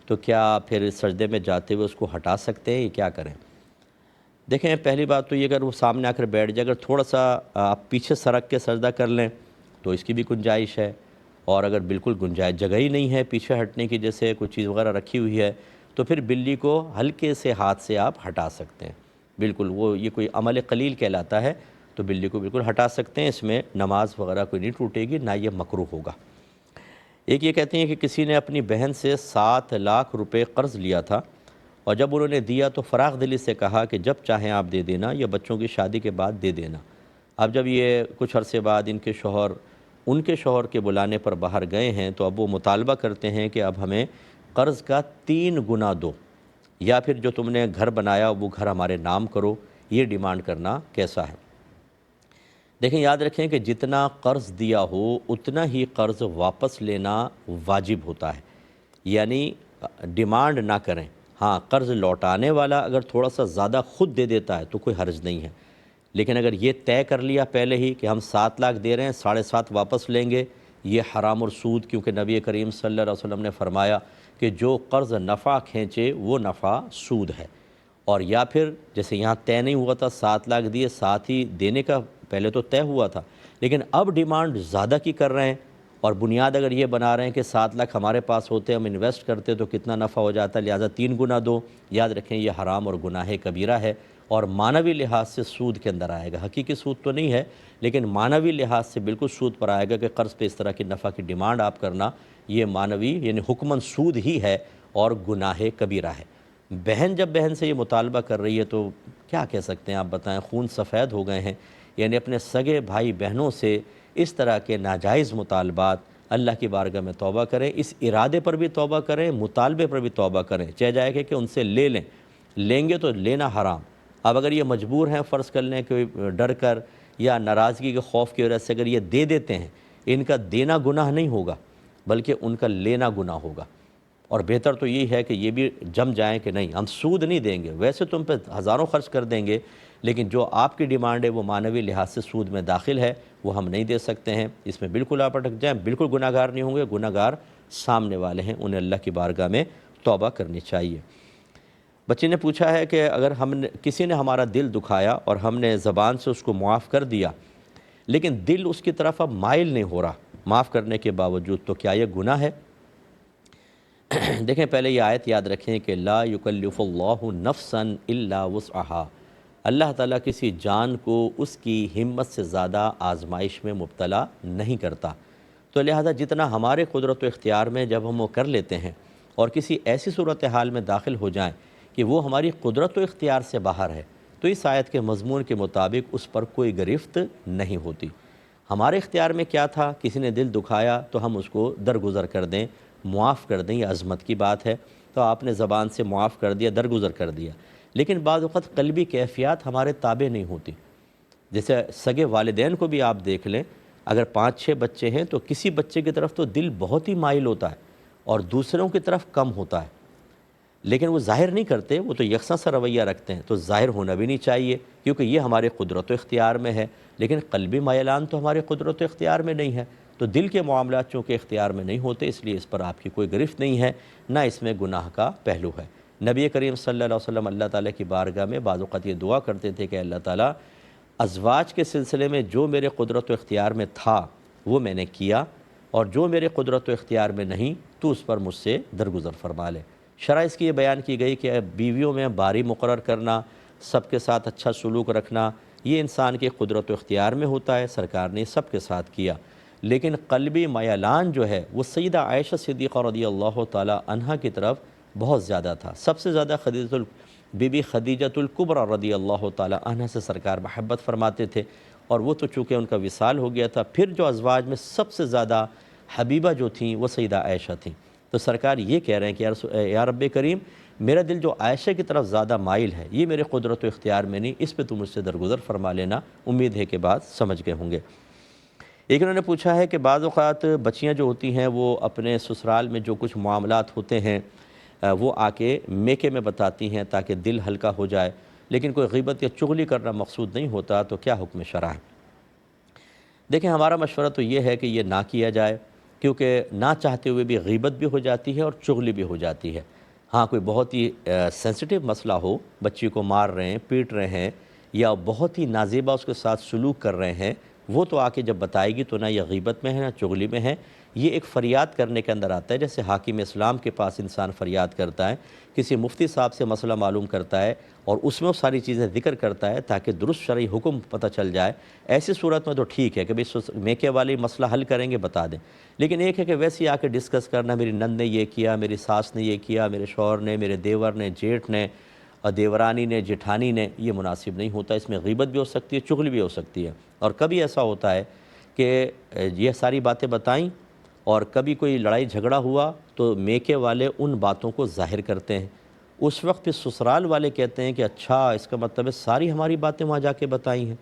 تو کیا پھر سجدے میں جاتے ہوئے اس کو ہٹا سکتے ہیں، یہ کیا کریں؟ دیکھیں، پہلی بات تو یہ اگر وہ سامنے آ کر بیٹھ جائے، اگر تھوڑا سا آپ پیچھے سرک کے سجدہ کر لیں تو اس کی بھی گنجائش ہے، اور اگر بالکل گنجائش جگہ ہی نہیں ہے پیچھے ہٹنے کی، جیسے کوئی چیز وغیرہ رکھی ہوئی ہے، تو پھر بلی کو ہلکے سے ہاتھ سے آپ ہٹا سکتے ہیں، بالکل وہ یہ کوئی عمل قلیل کہلاتا ہے، تو بلی کو بالکل ہٹا سکتے ہیں، اس میں نماز وغیرہ کوئی نہیں ٹوٹے گی، نہ یہ مکروہ ہوگا۔ ایک یہ کہتے ہیں کہ کسی نے اپنی بہن سے 7 لاکھ روپے قرض لیا تھا، اور جب انہوں نے دیا تو فراخ دلی سے کہا کہ جب چاہیں آپ دے دینا، یا بچوں کی شادی کے بعد دے دینا۔ اب جب یہ کچھ عرصے بعد ان کے شوہر کے بلانے پر باہر گئے ہیں، تو اب وہ مطالبہ کرتے ہیں کہ اب ہمیں قرض کا 3 گنا دو، یا پھر جو تم نے گھر بنایا وہ گھر ہمارے نام کرو، یہ ڈیمانڈ کرنا کیسا ہے؟ دیکھیں، یاد رکھیں کہ جتنا قرض دیا ہو اتنا ہی قرض واپس لینا واجب ہوتا ہے، یعنی ڈیمانڈ نہ کریں۔ ہاں، قرض لوٹانے والا اگر تھوڑا سا زیادہ خود دے دیتا ہے تو کوئی حرج نہیں ہے، لیکن اگر یہ طے کر لیا پہلے ہی کہ ہم 7 لاکھ دے رہے ہیں، 7.5 واپس لیں گے، یہ حرام اور سود، کیونکہ نبی کریم صلی اللہ علیہ وسلم نے فرمایا کہ جو قرض نفع کھینچے وہ نفع سود ہے۔ اور یا پھر جیسے یہاں طے نہیں ہوا تھا، 7 لاکھ دیے، ساتھ ہی دینے کا پہلے تو طے ہوا تھا، لیکن اب ڈیمانڈ زیادہ کی کر رہے ہیں، اور بنیاد اگر یہ بنا رہے ہیں کہ 7 لاکھ ہمارے پاس ہوتے، ہم انویسٹ کرتے تو کتنا نفع ہو جاتا، لہٰذا 3 گنا دو۔ یاد رکھیں یہ حرام اور گناہ کبیرہ ہے، اور معنوی لحاظ سے سود کے اندر آئے گا، حقیقی سود تو نہیں ہے، لیکن معنوی لحاظ سے بالکل سود پر آئے گا کہ قرض پہ اس طرح کی نفع کی ڈیمانڈ آپ کرنا، یہ معنوی یعنی حکماً سود ہی ہے اور گناہ کبیرہ ہے۔ بہن جب بہن سے یہ مطالبہ کر رہی ہے تو کیا کہہ سکتے ہیں آپ بتائیں، خون سفید ہو گئے ہیں، یعنی اپنے سگے بھائی بہنوں سے اس طرح کے ناجائز مطالبات اللہ کی بارگاہ میں توبہ کریں، اس ارادے پر بھی توبہ کریں، مطالبے پر بھی توبہ کریں، چاہے جائے کہ ان سے لیں گے تو لینا حرام۔ اب اگر یہ مجبور ہیں فرض کر لیں کہ ڈر کر یا ناراضگی کے خوف کی وجہ سے اگر یہ دے دیتے ہیں، ان کا دینا گناہ نہیں ہوگا بلکہ ان کا لینا گناہ ہوگا۔ اور بہتر تو یہی ہے کہ یہ بھی جم جائیں کہ نہیں ہم سود نہیں دیں گے، ویسے تم پہ ہزاروں خرچ کر دیں گے لیکن جو آپ کی ڈیمانڈ ہے وہ معنوی لحاظ سے سود میں داخل ہے وہ ہم نہیں دے سکتے ہیں، اس میں بالکل آپ اٹک جائیں، بالکل گناہ گار نہیں ہوں گے، گناہ گار سامنے والے ہیں، انہیں اللہ کی بارگاہ میں توبہ کرنی چاہیے۔ بچے نے پوچھا ہے کہ اگر کسی نے ہمارا دل دکھایا اور ہم نے زبان سے اس کو معاف کر دیا لیکن دل اس کی طرف اب مائل نہیں ہو رہا معاف کرنے کے باوجود، تو کیا یہ گناہ ہے؟ دیکھیں پہلے یہ آیت یاد رکھیں کہ لا یکلف اللہ نفسا الا وسعہا، اللہ تعالیٰ کسی جان کو اس کی ہمت سے زیادہ آزمائش میں مبتلا نہیں کرتا، تو لہذا جتنا ہمارے قدرت و اختیار میں جب ہم وہ کر لیتے ہیں اور کسی ایسی صورتحال میں داخل ہو جائیں کہ وہ ہماری قدرت و اختیار سے باہر ہے تو اس آیت کے مضمون کے مطابق اس پر کوئی گرفت نہیں ہوتی۔ ہمارے اختیار میں کیا تھا، کسی نے دل دکھایا تو ہم اس کو درگزر کر دیں، معاف کر دیں، یہ عظمت کی بات ہے، تو آپ نے زبان سے معاف کر دیا، درگزر کر دیا، لیکن بعض وقت قلبی کیفیات ہمارے تابع نہیں ہوتی۔ جیسے سگے والدین کو بھی آپ دیکھ لیں، اگر 5-6 بچے ہیں تو کسی بچے کی طرف تو دل بہت ہی مائل ہوتا ہے اور دوسروں کی طرف کم ہوتا ہے، لیکن وہ ظاہر نہیں کرتے، وہ تو یکساں سا رویہ رکھتے ہیں، تو ظاہر ہونا بھی نہیں چاہیے کیونکہ یہ ہمارے قدرت و اختیار میں ہے، لیکن قلبی مائلان تو ہمارے قدرت و اختیار میں نہیں ہے، تو دل کے معاملات چونکہ اختیار میں نہیں ہوتے اس لیے اس پر آپ کی کوئی گرفت نہیں ہے، نہ اس میں گناہ کا پہلو ہے۔ نبی کریم صلی اللہ علیہ وسلم اللہ تعالیٰ کی بارگاہ میں بعض اوقات یہ دعا کرتے تھے کہ اللہ تعالیٰ ازواج کے سلسلے میں جو میرے قدرت و اختیار میں تھا وہ میں نے کیا، اور جو میرے قدرت و اختیار میں نہیں تو اس پر مجھ سے درگزر فرما لے۔ شرح اس کی یہ بیان کی گئی کہ بیویوں میں باری مقرر کرنا، سب کے ساتھ اچھا سلوک رکھنا، یہ انسان کے قدرت و اختیار میں ہوتا ہے، سرکار نے سب کے ساتھ کیا، لیکن قلبی میلان جو ہے وہ سیدہ عائشہ صدیقہ رضی اللہ تعالی عنہا کی طرف بہت زیادہ تھا۔ سب سے زیادہ بی بی خدیجۃ الکبریٰ رضی اللہ تعالی عنہا سے سرکار محبت فرماتے تھے، اور وہ تو چونکہ ان کا وصال ہو گیا تھا، پھر جو ازواج میں سب سے زیادہ حبیبہ جو تھیں وہ سیدہ عائشہ تھیں، تو سرکار یہ کہہ رہے ہیں کہ یا رب کریم میرا دل جو عائشہ کی طرف زیادہ مائل ہے یہ میرے قدرت و اختیار میں نہیں، اس پہ تم مجھ سے درگزر فرما لینا، امید ہے کہ بات سمجھ گئے ہوں گے۔ ایک انہوں نے پوچھا ہے کہ بعض اوقات بچیاں جو ہوتی ہیں وہ اپنے سسرال میں جو کچھ معاملات ہوتے ہیں وہ آ کے میکے میں بتاتی ہیں تاکہ دل ہلکا ہو جائے، لیکن کوئی غیبت یا چغلی کرنا مقصود نہیں ہوتا، تو کیا حکم شرع ہے؟ دیکھیں ہمارا مشورہ تو یہ ہے کہ یہ نہ کیا جائے، کیونکہ نہ چاہتے ہوئے بھی غیبت بھی ہو جاتی ہے اور چغلی بھی ہو جاتی ہے۔ ہاں کوئی بہت ہی سینسٹیو مسئلہ ہو، بچی کو مار رہے ہیں، پیٹ رہے ہیں، یا بہت ہی نازیبا اس کے ساتھ سلوک کر رہے ہیں، وہ تو آ کے جب بتائے گی تو نہ یہ غیبت میں ہے نہ چغلی میں ہے، یہ ایک فریاد کرنے کے اندر آتا ہے، جیسے حاکم اسلام کے پاس انسان فریاد کرتا ہے، کسی مفتی صاحب سے مسئلہ معلوم کرتا ہے اور اس میں وہ ساری چیزیں ذکر کرتا ہے تاکہ درست شرعی حکم پتہ چل جائے، ایسی صورت میں تو ٹھیک ہے کہ بھئی میکے والی مسئلہ حل کریں گے بتا دیں، لیکن ایک ہے کہ ویسے ہی آ کے ڈسکس کرنا، میری نند نے یہ کیا، میری ساس نے یہ کیا، میرے شوہر نے، میرے دیور نے، جیٹھ نے، دیورانی نے، جٹھانی نے، یہ مناسب نہیں ہوتا، اس میں غیبت بھی ہو سکتی ہے، چغلی بھی ہو سکتی ہے، اور کبھی ایسا ہوتا ہے کہ یہ ساری باتیں بتائیں اور کبھی کوئی لڑائی جھگڑا ہوا تو میکے والے ان باتوں کو ظاہر کرتے ہیں، اس وقت پھر سسرال والے کہتے ہیں کہ اچھا اس کا مطلب ہے ساری ہماری باتیں وہاں جا کے بتائی ہیں۔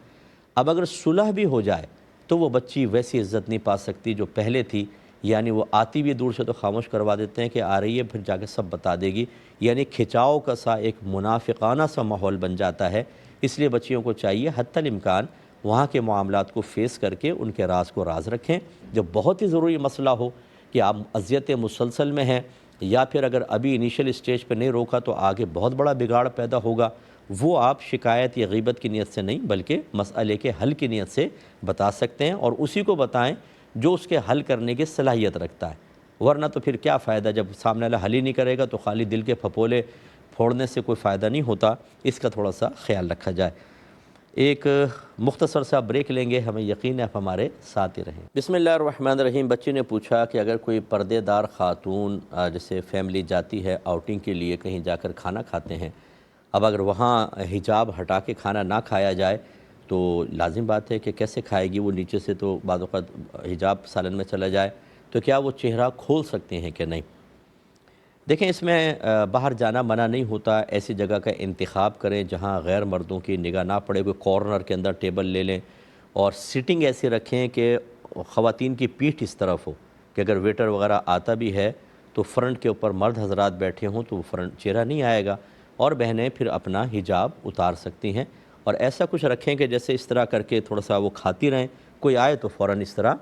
اب اگر صلح بھی ہو جائے تو وہ بچی ویسی عزت نہیں پا سکتی جو پہلے تھی، یعنی وہ آتی بھی دور سے تو خاموش کروا دیتے ہیں کہ آ رہی ہے پھر جا کے سب بتا دے گی، یعنی کھچاؤ کا سا ایک منافقانہ سا ماحول بن جاتا ہے۔ اس لیے بچیوں کو چاہیے حتی الامکان وہاں کے معاملات کو فیس کر کے ان کے راز کو راز رکھیں، جب بہت ہی ضروری مسئلہ ہو کہ آپ اذیت مسلسل میں ہیں یا پھر اگر ابھی انیشل اسٹیج پہ نہیں روکا تو آگے بہت بڑا بگاڑ پیدا ہوگا، وہ آپ شکایت یا غیبت کی نیت سے نہیں بلکہ مسئلے کے حل کی نیت سے بتا سکتے ہیں، اور اسی کو بتائیں جو اس کے حل کرنے کی صلاحیت رکھتا ہے، ورنہ تو پھر کیا فائدہ جب سامنے والا حل ہی نہیں کرے گا تو خالی دل کے پھپولے پھوڑنے سے کوئی فائدہ نہیں ہوتا، اس کا تھوڑا سا خیال رکھا جائے۔ ایک مختصر سا بریک لیں گے، ہمیں یقین ہے آپ ہمارے ساتھ ہی رہیں۔ بسم اللہ الرحمن الرحیم۔ بچی نے پوچھا کہ اگر کوئی پردے دار خاتون جیسے فیملی جاتی ہے آؤٹنگ کے لیے، کہیں جا کر کھانا کھاتے ہیں، اب اگر وہاں حجاب ہٹا کے کھانا نہ کھایا جائے تو لازم بات ہے کہ کیسے کھائے گی وہ، نیچے سے تو بعض اوقات حجاب سالن میں چلا جائے تو کیا وہ چہرہ کھول سکتے ہیں کہ نہیں؟ دیکھیں اس میں باہر جانا منع نہیں ہوتا، ایسی جگہ کا انتخاب کریں جہاں غیر مردوں کی نگاہ نہ پڑے، کوئی کارنر کے اندر ٹیبل لے لیں اور سیٹنگ ایسی رکھیں کہ خواتین کی پیٹھ اس طرف ہو کہ اگر ویٹر وغیرہ آتا بھی ہے تو فرنٹ کے اوپر مرد حضرات بیٹھے ہوں تو وہ فرنٹ چہرہ نہیں آئے گا، اور بہنیں پھر اپنا حجاب اتار سکتی ہیں، اور ایسا کچھ رکھیں کہ جیسے اس طرح کر کے تھوڑا سا وہ کھاتی رہیں، کوئی آئے تو فوراً اس طرح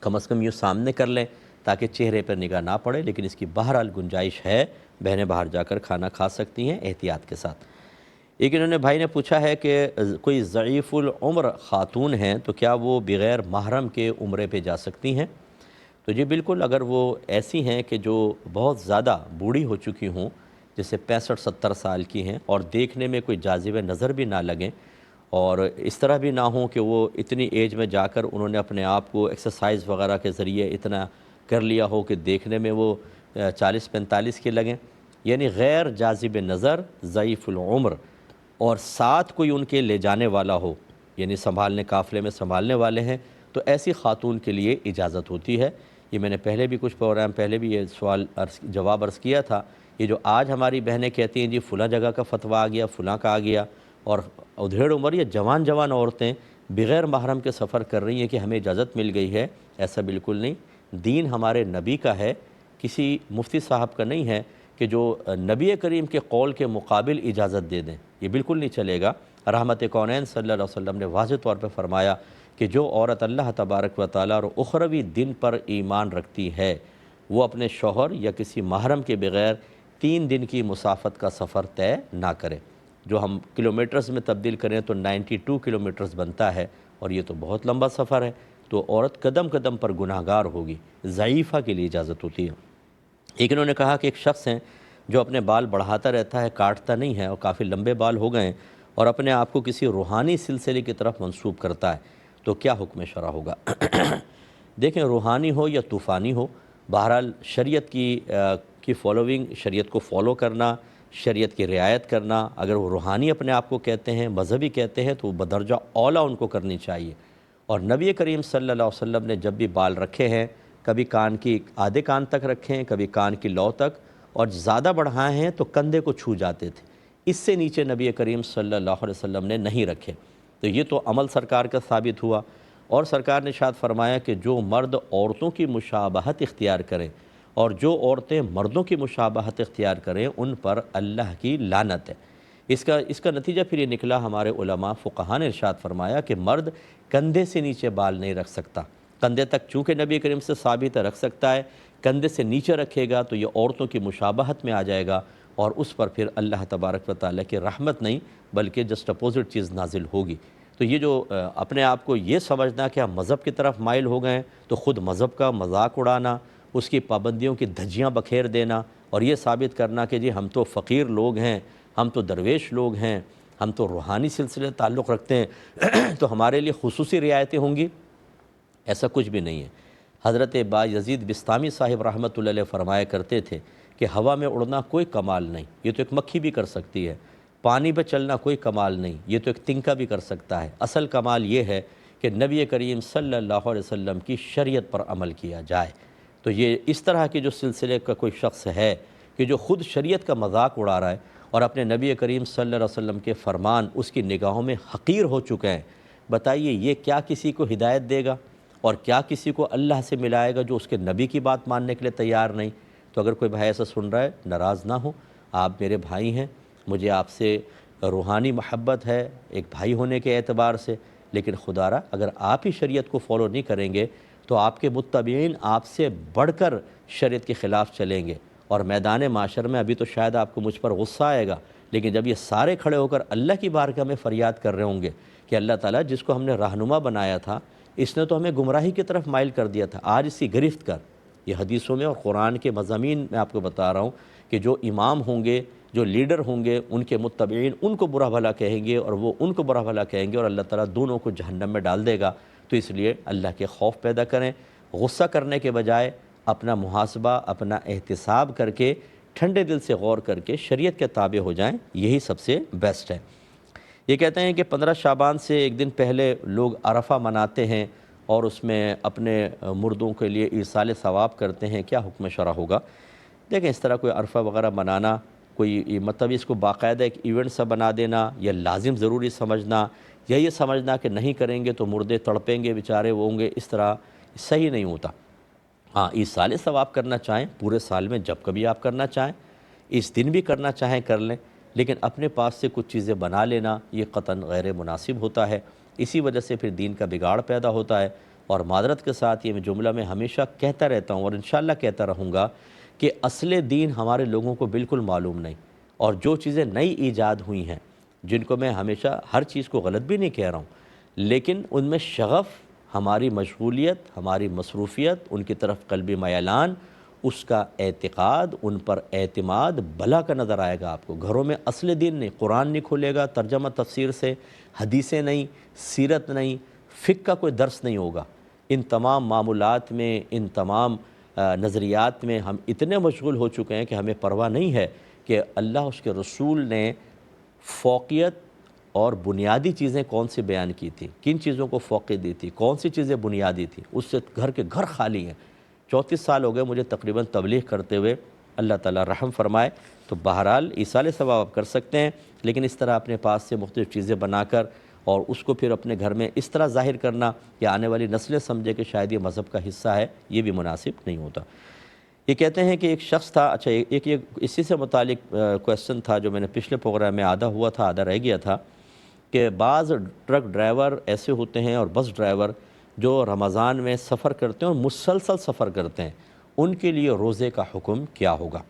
کم از کم یوں سامنے کر لیں تاکہ چہرے پر نگاہ نہ پڑے، لیکن اس کی بہرحال گنجائش ہے، بہنیں باہر جا کر کھانا کھا سکتی ہیں احتیاط کے ساتھ۔ ایک انہوں نے بھائی نے پوچھا ہے کہ کوئی ضعیف العمر خاتون ہیں تو کیا وہ بغیر محرم کے عمرے پہ جا سکتی ہیں؟ تو جی بالکل، اگر وہ ایسی ہیں کہ جو بہت زیادہ بوڑھی ہو چکی ہوں، جیسے 65-70 سال کی ہیں اور دیکھنے میں کوئی جاذب نظر بھی نہ لگیں، اور اس طرح بھی نہ ہوں کہ وہ اتنی ایج میں جا کر انہوں نے اپنے آپ کو ایکسرسائز وغیرہ کے ذریعے اتنا کر لیا ہو کہ دیکھنے میں وہ 40-45 کے لگیں، یعنی غیر جاذب نظر، ضعیف العمر، اور ساتھ کوئی ان کے لے جانے والا ہو، یعنی سنبھالنے، قافلے میں سنبھالنے والے ہیں، تو ایسی خاتون کے لیے اجازت ہوتی ہے۔ یہ میں نے پہلے بھی کچھ پروگرام پہلے بھی یہ سوال جواب عرض کیا تھا، یہ جو آج ہماری بہنیں کہتی ہیں جی فلاں جگہ کا فتویٰ آ گیا، فلاں کا آ گیا، اور ادھیڑ عمر یا جوان عورتیں بغیر محرم کے سفر کر رہی ہیں کہ ہمیں اجازت مل گئی ہے، ایسا بالکل نہیں۔ دین ہمارے نبی کا ہے، کسی مفتی صاحب کا نہیں ہے کہ جو نبی کریم کے قول کے مقابل اجازت دے دیں، یہ بالکل نہیں چلے گا۔ رحمت کونین صلی اللہ علیہ وسلم نے واضح طور پہ فرمایا کہ جو عورت اللہ تبارک و تعالیٰ اور اخروی دن پر ایمان رکھتی ہے، وہ اپنے شوہر یا کسی محرم کے بغیر 3 دن کی مسافت کا سفر طے نہ کرے، جو ہم کلومیٹرز میں تبدیل کریں تو 92 کلومیٹرز بنتا ہے، اور یہ تو بہت لمبا سفر ہے، تو عورت قدم قدم پر گناہگار ہوگی۔ ضعیفہ کے لیے اجازت ہوتی ہے۔ ایک انہوں نے کہا کہ ایک شخص ہیں جو اپنے بال بڑھاتا رہتا ہے، کاٹتا نہیں ہے، اور کافی لمبے بال ہو گئے ہیں، اور اپنے آپ کو کسی روحانی سلسلے کی طرف منسوب کرتا ہے، تو کیا حکم شرع ہوگا؟ دیکھیں روحانی ہو یا طوفانی ہو، بہرحال شریعت کی فالوئنگ، شریعت کو فالو کرنا، شریعت کی رعایت کرنا، اگر وہ روحانی اپنے آپ کو کہتے ہیں، مذہبی کہتے ہیں، تو وہ بدرجہ اولیٰ ان کو کرنی چاہیے۔ اور نبی کریم صلی اللہ علیہ وسلم نے جب بھی بال رکھے ہیں، کبھی کان کی آدھے کان تک رکھیں، کبھی کان کی لو تک، اور زیادہ بڑھائے ہیں تو کندھے کو چھو جاتے تھے، اس سے نیچے نبی کریم صلی اللہ علیہ وسلم نے نہیں رکھے۔ تو یہ تو عمل سرکار کا ثابت ہوا، اور سرکار نے ارشاد فرمایا کہ جو مرد عورتوں کی مشابہت اختیار کریں اور جو عورتیں مردوں کی مشابہت اختیار کریں، ان پر اللہ کی لعنت ہے۔ اس کا نتیجہ پھر یہ نکلا، ہمارے علماء فقہاء نے ارشاد فرمایا کہ مرد کندھے سے نیچے بال نہیں رکھ سکتا، کندھے تک چونکہ نبی کریم سے ثابت رکھ سکتا ہے، کندھے سے نیچے رکھے گا تو یہ عورتوں کی مشابہت میں آ جائے گا، اور اس پر پھر اللہ تبارک و تعالیٰ کی رحمت نہیں بلکہ جسٹ اپوزٹ چیز نازل ہوگی۔ تو یہ جو اپنے آپ کو یہ سمجھنا کہ ہم مذہب کی طرف مائل ہو گئے ہیں، تو خود مذہب کا مذاق اڑانا، اس کی پابندیوں کی دھجیاں بکھیر دینا، اور یہ ثابت کرنا کہ جی ہم تو فقیر لوگ ہیں، ہم تو درویش لوگ ہیں، ہم تو روحانی سلسلے تعلق رکھتے ہیں تو ہمارے لیے خصوصی رعایتیں ہوں گی، ایسا کچھ بھی نہیں ہے۔ حضرت با یزید بستامی صاحب رحمۃ اللہ علیہ فرمایا کرتے تھے کہ ہوا میں اڑنا کوئی کمال نہیں، یہ تو ایک مکھی بھی کر سکتی ہے، پانی پہ چلنا کوئی کمال نہیں، یہ تو ایک تنکا بھی کر سکتا ہے، اصل کمال یہ ہے کہ نبی کریم صلی اللہ علیہ وسلم کی شریعت پر عمل کیا جائے۔ تو یہ اس طرح کی جو سلسلے کا کوئی شخص ہے کہ جو خود شریعت کا مذاق اڑا رہا ہے اور اپنے نبی کریم صلی اللہ علیہ وسلم کے فرمان اس کی نگاہوں میں حقیر ہو چکے ہیں، بتائیے یہ کیا کسی کو ہدایت دے گا اور کیا کسی کو اللہ سے ملائے گا جو اس کے نبی کی بات ماننے کے لیے تیار نہیں؟ تو اگر کوئی بھائی ایسا سن رہا ہے، ناراض نہ ہو، آپ میرے بھائی ہیں، مجھے آپ سے روحانی محبت ہے ایک بھائی ہونے کے اعتبار سے، لیکن خدا را اگر آپ ہی شریعت کو فالو نہیں کریں گے تو آپ کے متبعین آپ سے بڑھ کر شریعت کے خلاف چلیں گے، اور میدان معاشر میں ابھی تو شاید آپ کو مجھ پر غصہ آئے گا، لیکن جب یہ سارے کھڑے ہو کر اللہ کی بارگاہ میں فریاد کر رہے ہوں گے کہ اللہ تعالیٰ جس کو ہم نے رہنما بنایا تھا، اس نے تو ہمیں گمراہی کی طرف مائل کر دیا تھا، آج اس کی گرفت کر۔ یہ حدیثوں میں اور قرآن کے مضامین میں آپ کو بتا رہا ہوں کہ جو امام ہوں گے، جو لیڈر ہوں گے، ان کے متبعین ان کو برا بھلا کہیں گے اور وہ ان کو برا بھلا کہیں گے، اور اللہ تعالیٰ دونوں کو جہنم میں ڈال دے گا۔ تو اس لیے اللہ کے خوف پیدا کریں، غصہ کرنے کے بجائے اپنا محاسبہ، اپنا احتساب کر کے ٹھنڈے دل سے غور کر کے شریعت کے تابع ہو جائیں، یہی سب سے بیسٹ ہے۔ یہ کہتے ہیں کہ 15 شعبان سے ایک دن پہلے لوگ عرفہ مناتے ہیں اور اس میں اپنے مردوں کے لیے ایصال ثواب کرتے ہیں، کیا حکم شرع ہوگا؟ دیکھیں، اس طرح کوئی عرفہ وغیرہ منانا، کوئی مطلب اس کو باقاعدہ ایک ایونٹ سا بنا دینا، یا لازم ضروری سمجھنا، یا یہ سمجھنا کہ نہیں کریں گے تو مردے تڑپیں گے بیچارے، وہ ہوں گے، اس طرح صحیح نہیں ہوتا۔ ہاں، ایصال ثواب کرنا چاہیں پورے سال میں جب کبھی آپ کرنا چاہیں، اس دن بھی کرنا چاہیں کر لیں، لیکن اپنے پاس سے کچھ چیزیں بنا لینا یہ قطعاً غیر مناسب ہوتا ہے۔ اسی وجہ سے پھر دین کا بگاڑ پیدا ہوتا ہے۔ اور معذرت کے ساتھ یہ جملہ میں ہمیشہ کہتا رہتا ہوں اور انشاءاللہ کہتا رہوں گا کہ اصل دین ہمارے لوگوں کو بالکل معلوم نہیں، اور جو چیزیں نئی ایجاد ہوئی ہیں، جن کو میں ہمیشہ ہر چیز کو غلط بھی نہیں کہہ رہا ہوں، لیکن ان میں شغف، ہماری مشغولیت، ہماری مصروفیت، ان کی طرف قلبی میلان، اس کا اعتقاد، ان پر اعتماد بھلا کا نظر آئے گا آپ کو۔ گھروں میں اصل دین نہیں، قرآن نہیں کھولے گا ترجمہ تفسیر سے، حدیثیں نہیں، سیرت نہیں، فقہ کا کوئی درس نہیں ہوگا۔ ان تمام معمولات میں، ان تمام نظریات میں ہم اتنے مشغول ہو چکے ہیں کہ ہمیں پرواہ نہیں ہے کہ اللہ اس کے رسول نے فوقیت اور بنیادی چیزیں کون سی بیان کی تھی، کن چیزوں کو فوقیت دی تھی، کون سی چیزیں بنیادی تھیں۔ اس سے گھر کے گھر خالی ہیں۔ 34 سال ہو گئے مجھے تقریباً تبلیغ کرتے ہوئے، اللہ تعالیٰ رحم فرمائے۔ تو بہرحال ایصال ثواب آپ کر سکتے ہیں، لیکن اس طرح اپنے پاس سے مختلف چیزیں بنا کر اور اس کو پھر اپنے گھر میں اس طرح ظاہر کرنا کہ آنے والی نسلیں سمجھے کہ شاید یہ مذہب کا حصہ ہے، یہ بھی مناسب نہیں ہوتا۔ یہ کہتے ہیں کہ ایک شخص تھا، اچھا ایک اسی سے متعلق کویسچن تھا جو میں نے پچھلے پروگرام میں آدھا ہوا تھا، آدھا رہ گیا تھا، کہ بعض ٹرک ڈرائیور ایسے ہوتے ہیں اور بس ڈرائیور جو رمضان میں سفر کرتے ہیں اور مسلسل سفر کرتے ہیں، ان کے لیے روزے کا حکم کیا ہوگا؟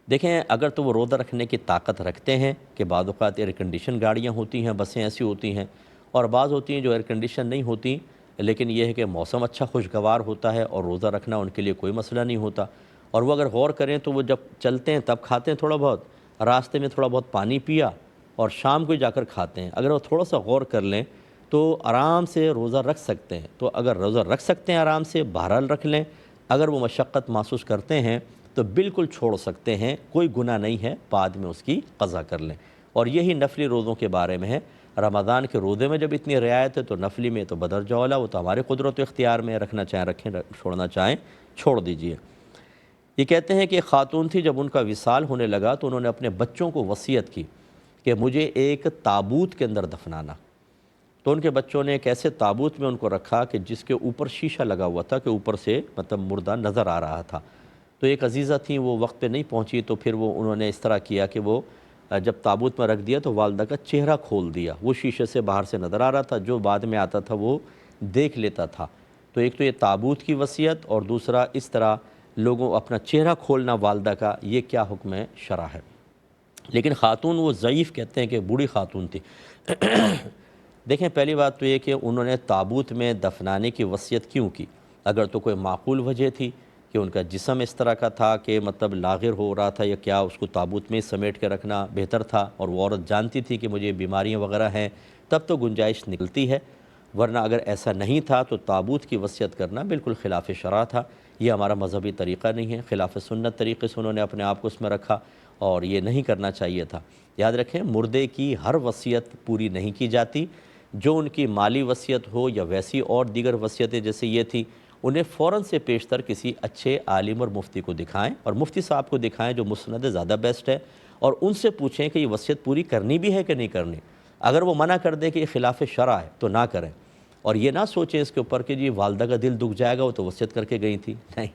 دیکھیں، اگر تو وہ روزہ رکھنے کی طاقت رکھتے ہیں کہ بعض اوقات ایئر کنڈیشن گاڑیاں ہوتی ہیں، بسیں ایسی ہوتی ہیں، اور بعض ہوتی ہیں جو ایئر کنڈیشن نہیں ہوتی، لیکن یہ ہے کہ موسم اچھا خوشگوار ہوتا ہے اور روزہ رکھنا ان کے لیے کوئی مسئلہ نہیں ہوتا، اور وہ اگر غور کریں تو وہ جب چلتے ہیں تب کھاتے ہیں تھوڑا بہت، راستے میں تھوڑا بہت پانی پیا اور شام کو جا کر کھاتے ہیں، اگر وہ تھوڑا سا غور کر لیں تو آرام سے روزہ رکھ سکتے ہیں۔ تو اگر روزہ رکھ سکتے ہیں آرام سے، بہرحال رکھ لیں۔ اگر وہ مشقت محسوس کرتے ہیں تو بالکل چھوڑ سکتے ہیں، کوئی گناہ نہیں ہے، بعد میں اس کی قضا کر لیں۔ اور یہی نفلی روزوں کے بارے میں ہے۔ رمضان کے روزے میں جب اتنی رعایت ہے تو نفلی میں تو بدرجہ اولیٰ، وہ تو ہمارے قدرت و اختیار میں، رکھنا چاہیں رکھیں، چھوڑنا چاہیں چھوڑ دیجئے۔ یہ کہتے ہیں کہ ایک خاتون تھی، جب ان کا وصال ہونے لگا تو انہوں نے اپنے بچوں کو وصیت کی کہ مجھے ایک تابوت کے اندر دفنانا۔ تو ان کے بچوں نے ایک ایسے تابوت میں ان کو رکھا کہ جس کے اوپر شیشہ لگا ہوا تھا، کہ اوپر سے مطلب مردہ نظر آ رہا تھا۔ تو ایک عزیزہ تھیں، وہ وقت پہ نہیں پہنچی، تو پھر وہ انہوں نے اس طرح کیا کہ وہ جب تابوت میں رکھ دیا تو والدہ کا چہرہ کھول دیا، وہ شیشے سے باہر سے نظر آ رہا تھا، جو بعد میں آتا تھا وہ دیکھ لیتا تھا۔ تو ایک تو یہ تابوت کی وصیت، اور دوسرا اس طرح لوگوں اپنا چہرہ کھولنا والدہ کا، یہ کیا حکم شرع ہے؟ لیکن خاتون وہ ضعیف کہتے ہیں کہ بوڑھی خاتون تھی۔ دیکھیں، پہلی بات تو یہ کہ انہوں نے تابوت میں دفنانے کی وصیت کیوں کی؟ اگر تو کوئی معقول وجہ تھی کہ ان کا جسم اس طرح کا تھا کہ مطلب لاغر ہو رہا تھا، یا کیا اس کو تابوت میں سمیٹ کے رکھنا بہتر تھا، اور وہ عورت جانتی تھی کہ مجھے بیماریاں وغیرہ ہیں، تب تو گنجائش نکلتی ہے۔ ورنہ اگر ایسا نہیں تھا تو تابوت کی وصیت کرنا بالکل خلاف شرع تھا۔ یہ ہمارا مذہبی طریقہ نہیں ہے، خلاف سنت طریقے سے انہوں نے اپنے آپ کو اس میں رکھا، اور یہ نہیں کرنا چاہیے تھا۔ یاد رکھیں، مردے کی ہر وصیت پوری نہیں کی جاتی۔ جو ان کی مالی وصیت ہو یا ویسی اور دیگر وصیتیں جیسے یہ تھی، انہیں فوراً سے پیشتر کسی اچھے عالم اور مفتی کو دکھائیں، اور مفتی صاحب کو دکھائیں جو مسند زیادہ بیسٹ ہے، اور ان سے پوچھیں کہ یہ وصیت پوری کرنی بھی ہے کہ نہیں کرنی۔ اگر وہ منع کر دے کہ یہ خلاف شرع ہے تو نہ کریں، اور یہ نہ سوچیں اس کے اوپر کہ جی والدہ کا دل دکھ جائے گا، وہ تو وصیت کر کے گئی تھی۔ نہیں،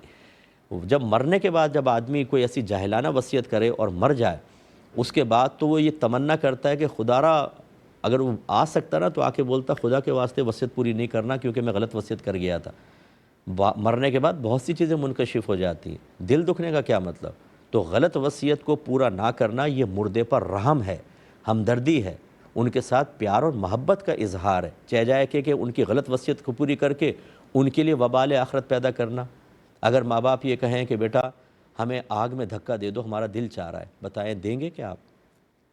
جب مرنے کے بعد جب آدمی کوئی ایسی جاہلانہ وصیت کرے اور مر جائے، اس کے بعد تو وہ یہ تمنا کرتا ہے کہ خدا را، اگر وہ آ سکتا نا تو آ کے بولتا خدا کے واسطے وصیت پوری نہیں کرنا کیونکہ میں غلط وصیت کر گیا تھا۔ مرنے کے بعد بہت سی چیزیں منکشف ہو جاتی ہیں، دل دکھنے کا کیا مطلب؟ تو غلط وصیت کو پورا نہ کرنا یہ مردے پر رحم ہے، ہمدردی ہے، ان کے ساتھ پیار اور محبت کا اظہار ہے، چاہے جائے کہ ان کی غلط وصیت کو پوری کر کے ان کے لیے وبال آخرت پیدا کرنا۔ اگر ماں باپ یہ کہیں کہ بیٹا ہمیں آگ میں دھکا دے دو، ہمارا دل چاہ رہا ہے، بتائیں دیں گے کیا آپ؟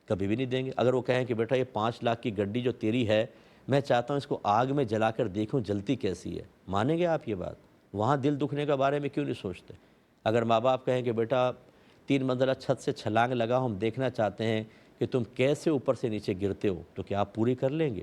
کبھی بھی نہیں دیں گے۔ اگر وہ کہیں کہ بیٹا یہ 5 لاکھ کی گڈی جو تیری ہے، میں چاہتا ہوں اس کو آگ میں جلا کر دیکھوں جلتی کیسی ہے، مانیں گے آپ یہ بات؟ وہاں دل دکھنے کے بارے میں کیوں نہیں سوچتے؟ اگر ماں باپ کہیں کہ بیٹا 3 منزلہ چھت سے چھلانگ لگاؤ، ہم دیکھنا چاہتے ہیں کہ تم کیسے اوپر سے نیچے گرتے ہو، تو کیا آپ پوری کر لیں گے؟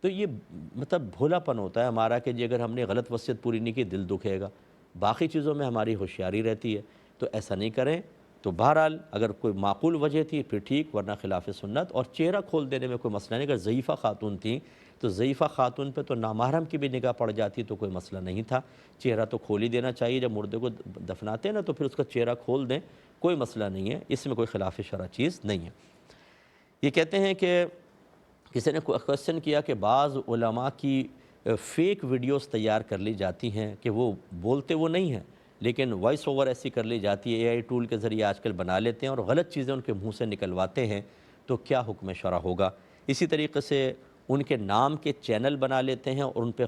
تو یہ مطلب بھولا پن ہوتا ہے ہمارا کہ جی اگر ہم نے غلط وصیت پوری نہیں کی دل دکھے گا، باقی چیزوں میں ہماری ہوشیاری رہتی ہے، تو ایسا نہیں کریں۔ تو بہرحال اگر کوئی معقول وجہ تھی پھر ٹھیک، ورنہ خلاف سنت، اور چہرہ کھول دینے میں کوئی مسئلہ نہیں۔ اگر ضعیفہ خاتون تھیں تو ضعیفہ خاتون پہ تو نامحرم کی بھی نگاہ پڑ جاتی تو کوئی مسئلہ نہیں تھا، چہرہ تو کھول ہی دینا چاہیے، جب مردے کو دفناتے ہیں نا تو پھر اس کا چہرہ کھول دیں، کوئی مسئلہ نہیں ہے، اس میں کوئی خلاف شرع چیز نہیں ہے۔ یہ کہتے ہیں کہ کسی نے کوشچن کیا کہ بعض علماء کی فیک ویڈیوز تیار کر لی جاتی ہیں کہ وہ بولتے وہ نہیں ہیں لیکن وائس اوور ایسی کر لی جاتی ہے، اے آئی ٹول کے ذریعے آج کل بنا لیتے ہیں اور غلط چیزیں ان کے منہ سے نکلواتے ہیں، تو کیا حکم شرع ہوگا؟ اسی طریقے سے ان کے نام کے چینل بنا لیتے ہیں اور ان پہ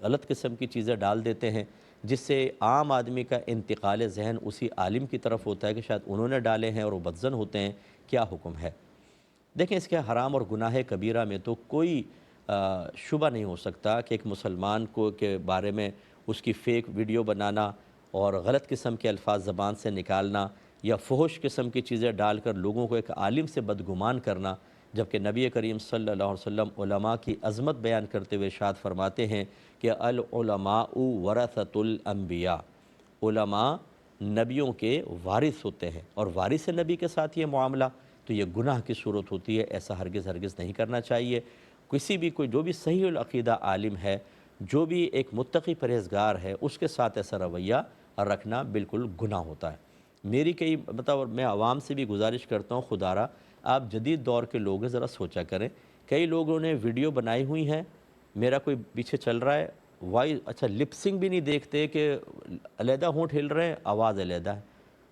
غلط قسم کی چیزیں ڈال دیتے ہیں، جس سے عام آدمی کا انتقال ذہن اسی عالم کی طرف ہوتا ہے کہ شاید انہوں نے ڈالے ہیں اور وہ بدظن ہوتے ہیں۔ کیا حکم ہے؟ دیکھیں، اس کے حرام اور گناہ کبیرہ میں تو کوئی شبہ نہیں ہو سکتا کہ ایک مسلمان کو کے بارے میں اس کی فیک ویڈیو بنانا اور غلط قسم کے الفاظ زبان سے نکالنا یا فحش قسم کی چیزیں ڈال کر لوگوں کو ایک عالم سے بدگمان کرنا، جبکہ نبی کریم صلی اللہ علیہ وسلم علماء کی عظمت بیان کرتے ہوئے ارشاد فرماتے ہیں کہ العلماء ورثۃ الانبیاء، علماء نبیوں کے وارث ہوتے ہیں، اور وارث نبی کے ساتھ یہ معاملہ تو یہ گناہ کی صورت ہوتی ہے، ایسا ہرگز نہیں کرنا چاہیے۔ کسی بھی کوئی جو بھی صحیح العقیدہ عالم ہے، جو بھی ایک متقی پرہیزگار ہے، اس کے ساتھ ایسا رویہ رکھنا بالکل گناہ ہوتا ہے۔ میری کئی میں عوام سے بھی گزارش کرتا ہوں، خدا را آپ جدید دور کے لوگ ذرا سوچا کریں، کئی لوگوں نے ویڈیو بنائی ہوئی ہیں، میرا کوئی پیچھے چل رہا ہے، اچھا لپ سنگ بھی نہیں دیکھتے کہ علیحدہ ہونٹ ہل رہے ہیں، آواز علیحدہ ہے،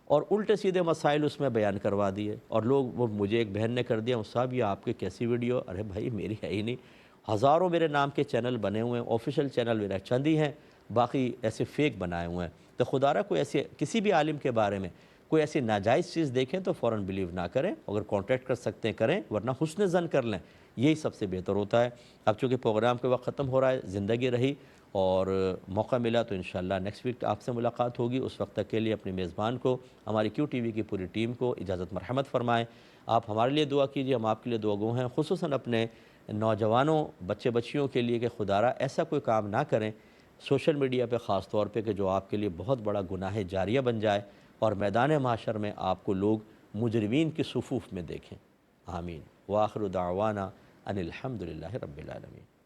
اور الٹے سیدھے مسائل اس میں بیان کروا دیے، اور لوگ وہ مجھے ایک بہن نے کر دیا، صاحب یہ آپ کی کیسی ویڈیو؟ ارے بھائی میری ہے ہی نہیں، ہزاروں میرے نام کے چینل بنے ہوئے ہیں، آفیشیل چینل میرا چند ہی ہیں، باقی ایسے فیک بنائے ہوئے ہیں۔ تو خدا را کوئی ایسے کسی بھی عالم کے بارے میں کوئی ایسی ناجائز چیز دیکھیں تو فوراً بلیو نہ کریں، اگر کانٹیکٹ کر سکتے ہیں کریں، ورنہ حسن ظن کر لیں، یہی سب سے بہتر ہوتا ہے۔ اب چونکہ پروگرام کے وقت ختم ہو رہا ہے، زندگی رہی اور موقع ملا تو انشاءاللہ نیکسٹ ویک آپ سے ملاقات ہوگی۔ اس وقت تک کے لیے اپنے میزبان کو، ہماری کیو ٹی وی کی پوری ٹیم کو اجازت مرحمت فرمائیں۔ آپ ہمارے لیے دعا کیجیے، ہم آپ کے لیے دعا گو ہیں، خصوصاً اپنے نوجوانوں بچے بچیوں کے لیے کہ خدا را ایسا کوئی کام نہ کریں سوشل میڈیا پہ، خاص طور پہ کہ جو آپ کے لیے بہت بڑا گناہ جاریہ بن جائے اور میدان محشر میں آپ کو لوگ مجرمین کی صفوف میں دیکھیں۔ آمین۔ وآخر دعوانا ان الحمدللہ رب العالمین۔